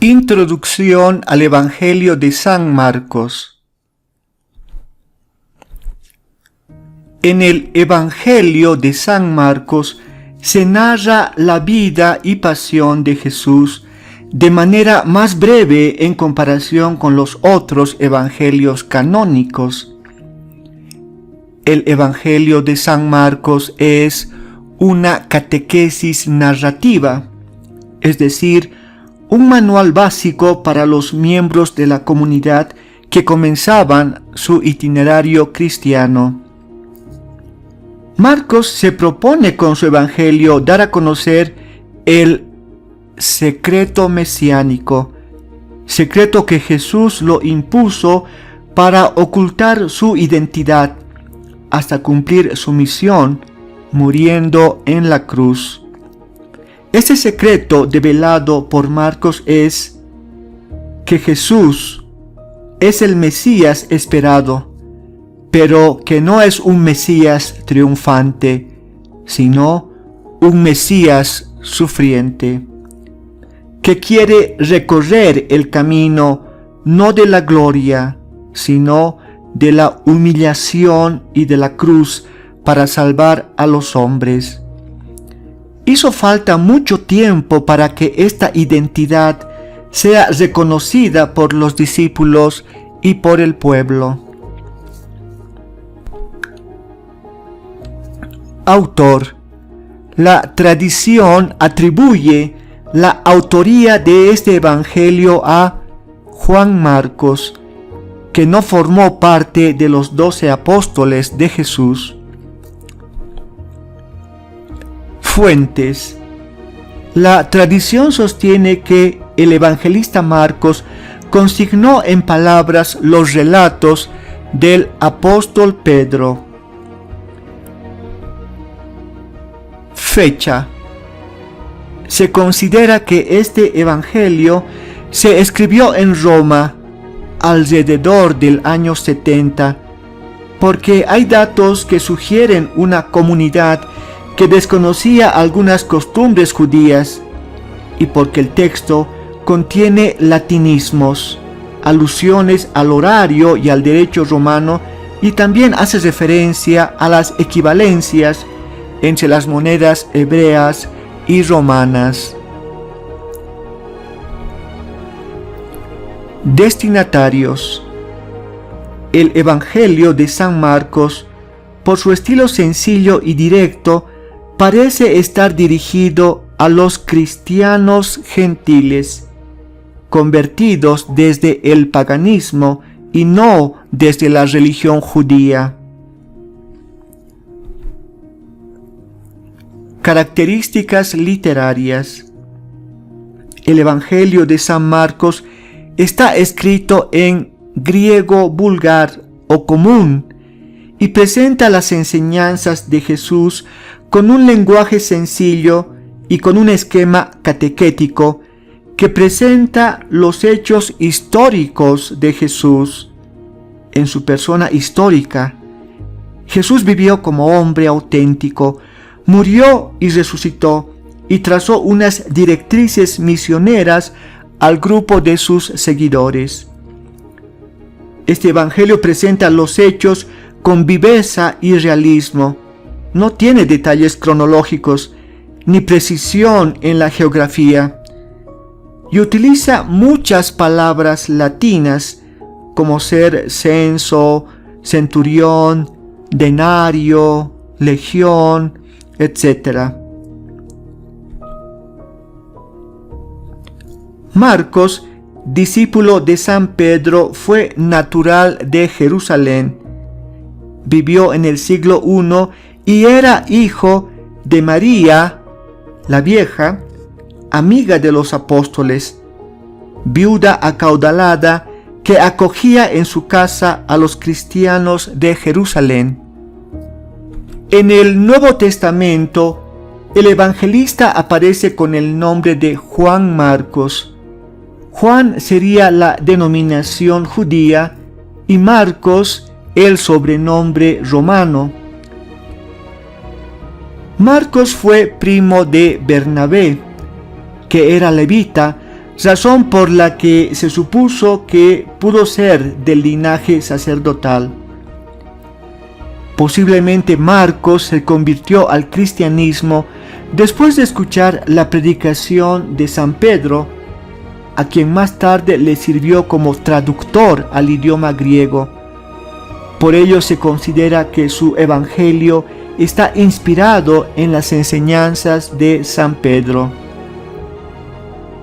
Introducción al Evangelio de San Marcos. En el Evangelio de San Marcos se narra la vida y pasión de Jesús de manera más breve en comparación con los otros evangelios canónicos. El Evangelio de San Marcos es una catequesis narrativa, es decir, un manual básico para los miembros de la comunidad que comenzaban su itinerario cristiano. Marcos se propone con su evangelio dar a conocer el secreto mesiánico, secreto que Jesús lo impuso para ocultar su identidad hasta cumplir su misión, muriendo en la cruz. Este secreto develado por Marcos es que Jesús es el Mesías esperado, pero que no es un Mesías triunfante, sino un Mesías sufriente, que quiere recorrer el camino no de la gloria, sino de la humillación y de la cruz para salvar a los hombres. Hizo falta mucho tiempo para que esta identidad sea reconocida por los discípulos y por el pueblo. Autor. La tradición atribuye la autoría de este evangelio a Juan Marcos, que no formó parte de los 12 apóstoles de Jesús. Fuentes. La tradición sostiene que el evangelista Marcos consignó en palabras los relatos del apóstol Pedro. Fecha. Se considera que este evangelio se escribió en Roma alrededor del año 70, porque hay datos que sugieren una comunidad que desconocía algunas costumbres judías, y porque el texto contiene latinismos, alusiones al horario y al derecho romano, y también hace referencia a las equivalencias entre las monedas hebreas y romanas. Destinatarios. El Evangelio de San Marcos, por su estilo sencillo y directo, parece estar dirigido a los cristianos gentiles, convertidos desde el paganismo y no desde la religión judía. Características literarias. El Evangelio de San Marcos está escrito en griego vulgar o común y presenta las enseñanzas de Jesús con un lenguaje sencillo y con un esquema catequético que presenta los hechos históricos de Jesús en su persona histórica. Jesús vivió como hombre auténtico, murió y resucitó, y trazó unas directrices misioneras al grupo de sus seguidores. Este evangelio presenta los hechos con viveza y realismo. No tiene detalles cronológicos ni precisión en la geografía, y utiliza muchas palabras latinas como ser censo, centurión, denario, legión, etc. Marcos, discípulo de San Pedro, fue natural de Jerusalén. Vivió en el siglo I y era hijo de María, la vieja, amiga de los apóstoles, viuda acaudalada que acogía en su casa a los cristianos de Jerusalén. En el Nuevo Testamento, el evangelista aparece con el nombre de Juan Marcos. Juan sería la denominación judía y Marcos el sobrenombre romano. Marcos fue primo de Bernabé, que era levita, razón por la que se supuso que pudo ser del linaje sacerdotal. Posiblemente Marcos se convirtió al cristianismo después de escuchar la predicación de San Pedro, a quien más tarde le sirvió como traductor al idioma griego. Por ello se considera que su evangelio está inspirado en las enseñanzas de San Pedro.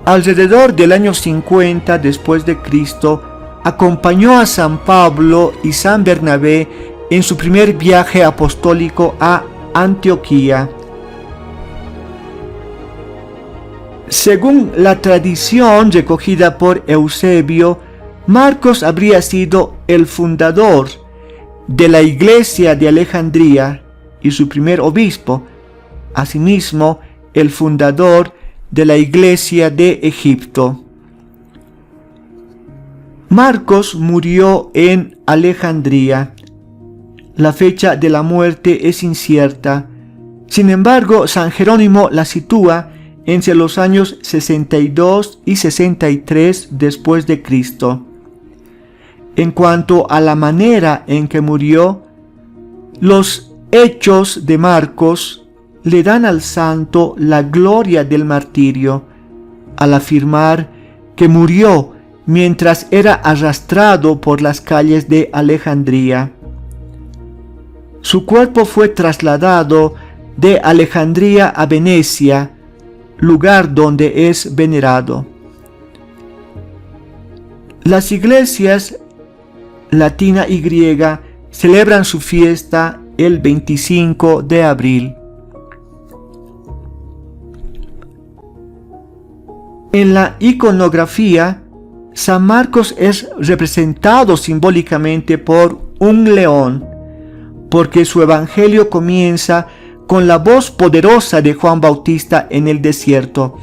Alrededor del año 50 después de Cristo, acompañó a San Pablo y San Bernabé en su primer viaje apostólico a Antioquía. Según la tradición recogida por Eusebio, Marcos habría sido el fundador de la iglesia de Alejandría y su primer obispo, asimismo el fundador de la iglesia de Egipto. Marcos murió en Alejandría. La fecha de la muerte es incierta. Sin embargo, San Jerónimo la sitúa entre los años 62 y 63 después de Cristo. En cuanto a la manera en que murió, los Hechos de Marcos le dan al santo la gloria del martirio, al afirmar que murió mientras era arrastrado por las calles de Alejandría. Su cuerpo fue trasladado de Alejandría a Venecia, lugar donde es venerado. Las iglesias latina y griega celebran su fiesta el 25 de abril. En la iconografía, San Marcos es representado simbólicamente por un león, porque su evangelio comienza con la voz poderosa de Juan Bautista en el desierto,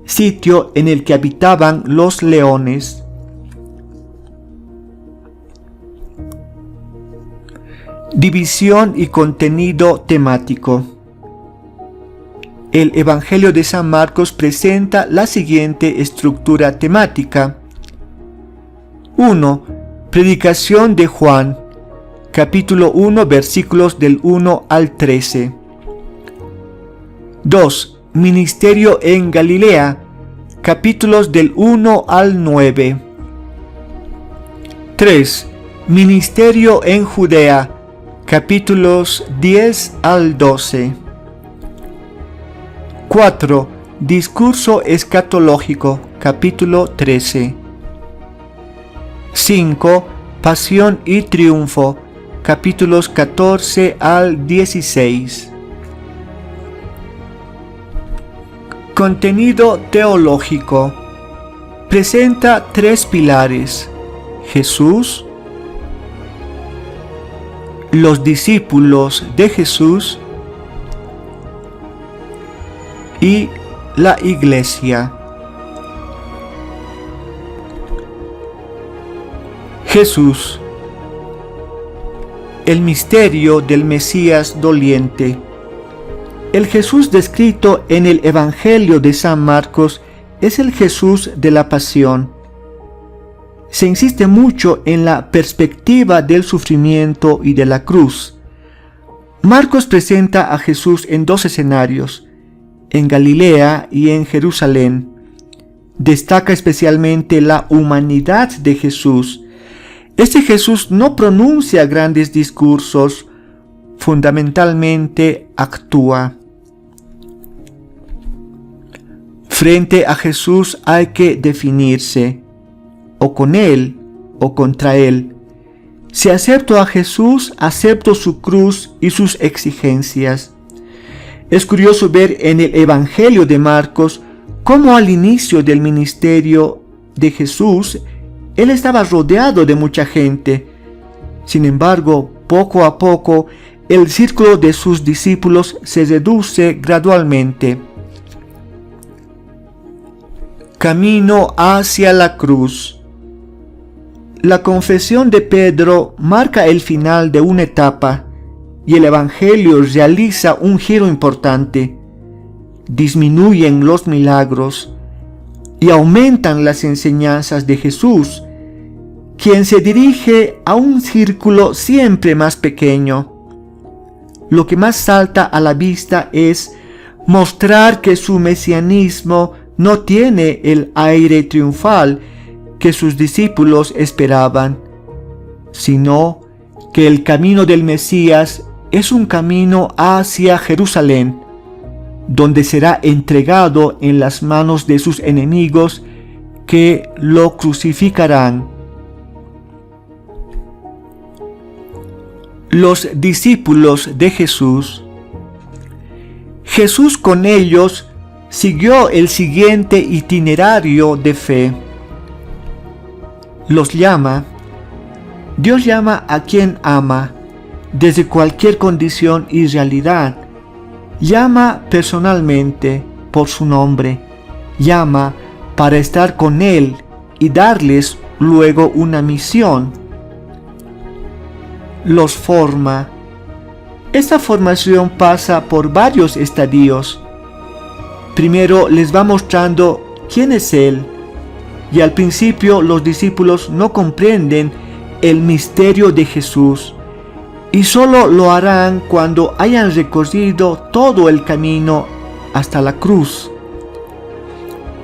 sitio en el que habitaban los leones. División y contenido temático. El Evangelio de San Marcos presenta la siguiente estructura temática. 1. Predicación de Juan, capítulo 1, versículos del 1 al 13. 2. Ministerio en Galilea, capítulos del 1 al 9. 3. Ministerio en Judea, capítulos 10 al 12. 4. Discurso escatológico, capítulo 13. 5. Pasión y triunfo, capítulos 14 al 16. Contenido teológico. Presenta tres pilares: Jesús, los discípulos de Jesús y la iglesia. Jesús, el misterio del Mesías doliente. El Jesús descrito en el Evangelio de San Marcos es el Jesús de la pasión. Se insiste mucho en la perspectiva del sufrimiento y de la cruz. Marcos presenta a Jesús en dos escenarios, en Galilea y en Jerusalén. Destaca especialmente la humanidad de Jesús. Este Jesús no pronuncia grandes discursos, fundamentalmente actúa. Frente a Jesús hay que definirse, o con Él o contra Él. Si acepto a Jesús, acepto su cruz y sus exigencias. Es curioso ver en el Evangelio de Marcos cómo al inicio del ministerio de Jesús, Él estaba rodeado de mucha gente. Sin embargo, poco a poco, el círculo de sus discípulos se reduce gradualmente. Camino hacia la cruz. La confesión de Pedro marca el final de una etapa y el Evangelio realiza un giro importante. Disminuyen los milagros y aumentan las enseñanzas de Jesús, quien se dirige a un círculo siempre más pequeño. Lo que más salta a la vista es mostrar que su mesianismo no tiene el aire triunfal que sus discípulos esperaban, sino que el camino del Mesías es un camino hacia Jerusalén, donde será entregado en las manos de sus enemigos que lo crucificarán. Los discípulos de Jesús. Jesús con ellos siguió el siguiente itinerario de fe. Dios llama a quien ama, desde cualquier condición y realidad. Llama personalmente por su nombre. Llama para estar con Él y darles luego una misión. Los forma. Esta formación pasa por varios estadios. Primero les va mostrando quién es Él, y al principio los discípulos no comprenden el misterio de Jesús, y solo lo harán cuando hayan recorrido todo el camino hasta la cruz.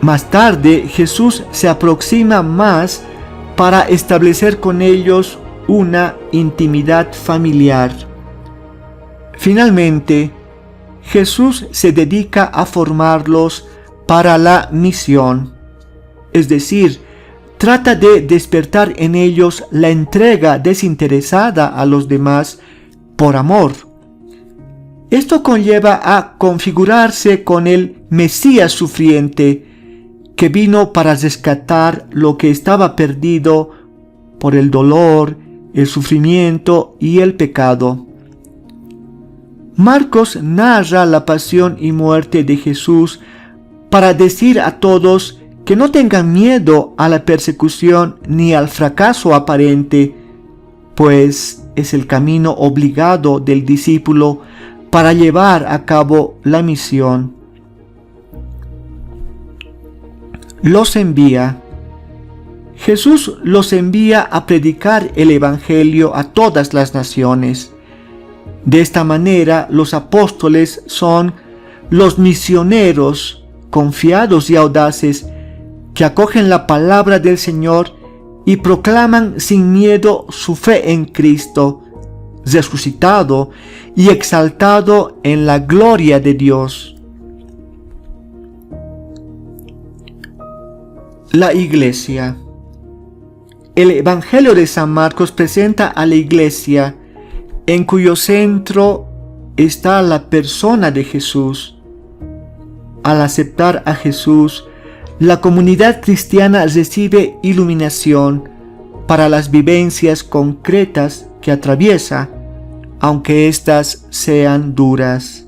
Más tarde Jesús se aproxima más para establecer con ellos una intimidad familiar. Finalmente, Jesús se dedica a formarlos para la misión, es decir, trata de despertar en ellos la entrega desinteresada a los demás por amor. Esto conlleva a configurarse con el Mesías sufriente, que vino para rescatar lo que estaba perdido por el dolor, el sufrimiento y el pecado. Marcos narra la pasión y muerte de Jesús para decir a todos que no tengan miedo a la persecución ni al fracaso aparente, pues es el camino obligado del discípulo para llevar a cabo la misión. Los envía. Jesús los envía a predicar el Evangelio a todas las naciones. De esta manera, los apóstoles son los misioneros confiados y audaces que acogen la palabra del Señor y proclaman sin miedo su fe en Cristo, resucitado y exaltado en la gloria de Dios. La Iglesia. El Evangelio de San Marcos presenta a la Iglesia, en cuyo centro está la persona de Jesús. Al aceptar a Jesús, la comunidad cristiana recibe iluminación para las vivencias concretas que atraviesa, aunque éstas sean duras.